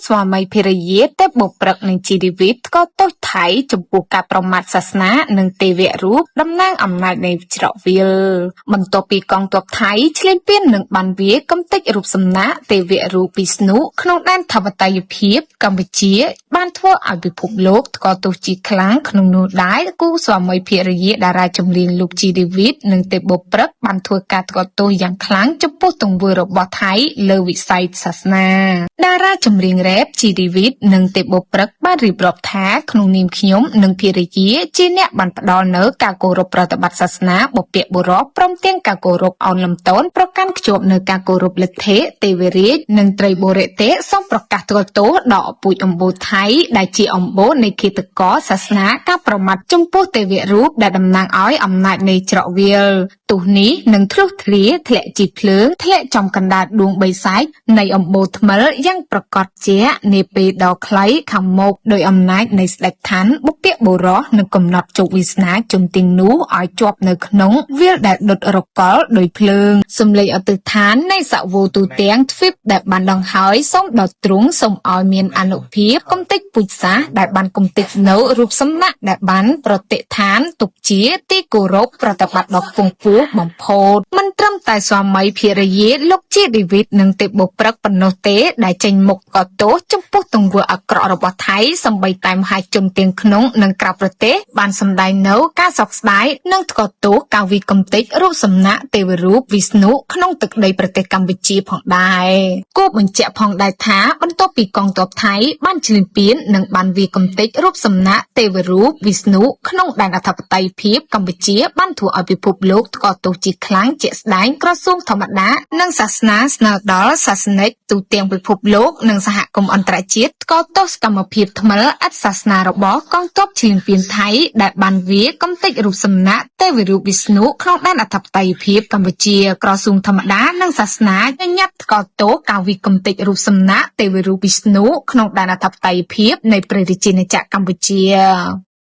ស្វាមីភរិយាទេពបុព្រឹកនិងជីវិតក៏ទោសថៃចំពោះការប្រមាថសាសនានិងទេវរូបតំណាងអំណាចនៃច្រកវាលបន្ទាប់ពីកងទ័ពថៃឆ្លៀនពៀននិងបានវាយកំទេចរូបសំណាកទេវរូបវិស្ណុក្នុងដែនធម្មតាយភាពកម្ពុជាបានធ្វើឲ្យពិភពលោកស្គាល់ទោសជាខ្លាំងក្នុងនោះដែរគូស្វាមីភរិយាតារាចម្រៀងលោកជីរីវីតនិងទេពបុព្រឹកបានធ្វើការថ្កោលទោសយ៉ាងខ្លាំងចំពោះទង្វើរបស់ថៃលើវិស័យសាសនាតារាចម្រៀងរ៉េបជីរីវីតនិងទេពបុព្រឹកបានរៀបរាប់ថាក្នុងនាមខ្ញុំនិងភរិយាជាអ្នកបានផ្ដល់នូវការគោរពប្រតិបត្តិសាសនាបុព្វបុរសព្រមទាំងការគោរពអោនលំទោនប្រកាន់ខ្ជាប់នូវការគោរពលទ្ធិទេវរាជនិងត្រីបូរតិសូមប្រកាសថ្កោលទោសដល់អពូជអម្បូរថៃដែលជាអម្បូរនៃឃាតករសាសនាការប្រមាថចំពោះទេវរូបដែលតំណាងឲ្យអំណាចនៃច្រកវាលទោសនេះនឹងធ្លុះធ្លាធ្លាក់ជីភ្លើងធ្លាក់ចំកណ្ដាលដួងបីសាច់នៃអម្បូរថ្មិលយ៉ាងប្រកបជានាពេលដ៏ខ្លីខាងមុខដោយអំណាចនៃស្ដេចឋានបុព្វបុរសនឹងកំណត់ជោគវាសនាជនទាំងនោះឲ្យជាប់នៅក្នុងវាលដែលដុតរកលដោយភ្លើងសំឡេងអតិថាននៃសវោទូទាំងទ្វីបដែលបានដង្ហើយសូមដល់ទ្រង់សូមឲ្យមានអនុភាពគំតិចពុជសាសដែលបានគំតិចនៅរូបសំណាក់ដែលបានប្រតិឋានទុកជាទីគោរពប្រតិបត្តិដ៏ខ្ពង់ខ្ពស់បំផុតមិនត្រឹមតែស្វាមីភរិយាលោកជាឌីវីតនិងទេពបុព្រឹកប៉ុណ្ណោះទេដែលចេញមុខក៏ទោសចំពោះទង្វើអាក្រក់របស់ថៃសម្បីតែមហាជនទាំងក្នុងនិងក្រៅប្រទេសបានសម្ដែងនៅការសោកស្ដាយនិងថ្កោលទោសការវិកំទេចរូបសំណាកទេវរូបវិស្ណុក្នុងទឹកដីប្រទេសកម្ពុជាផងដែរគួរបញ្ជាក់ផងដែរថាបន្ទាប់ពីកងទ័ពថៃបានឈ្លានពាននិងបានវាយកំទេចរូបសំណាកទេវរូបវិស្ណុក្នុងដែនអធិបតេយ្យភាពកម្ពុជាបានធ្វើឲ្យពិភពលោកថ្កោលទោសជាខ្លាំងជាក់ស្ដែងក្រសួងធម្មតានិងសាសនាស្នើដល់សាសនិកទូទាំងពិភពលោកនិងសហគមន៍អន្តរជាតិថ្កោលទោសសកម្មភាពថ្មិលអត្តសាសនារបស់កងទ័ពឈ្លានពានថៃដែលបានវាយកំទេចរូបសំណាកទេវរូបវិស្ណុក្នុងដែនអធិបតេយ្យភាពកម្ពុជាក្រសួងធម្មតានិងសាសនាញញត្តិថ្កោលទោសការវាយកំទេចរូបសំណាកទេវរូបវិស្ណុក្នុងដែនអធិបតេយ្យភាពនៃព្រះរាជាណាចក្រកម្ពុជា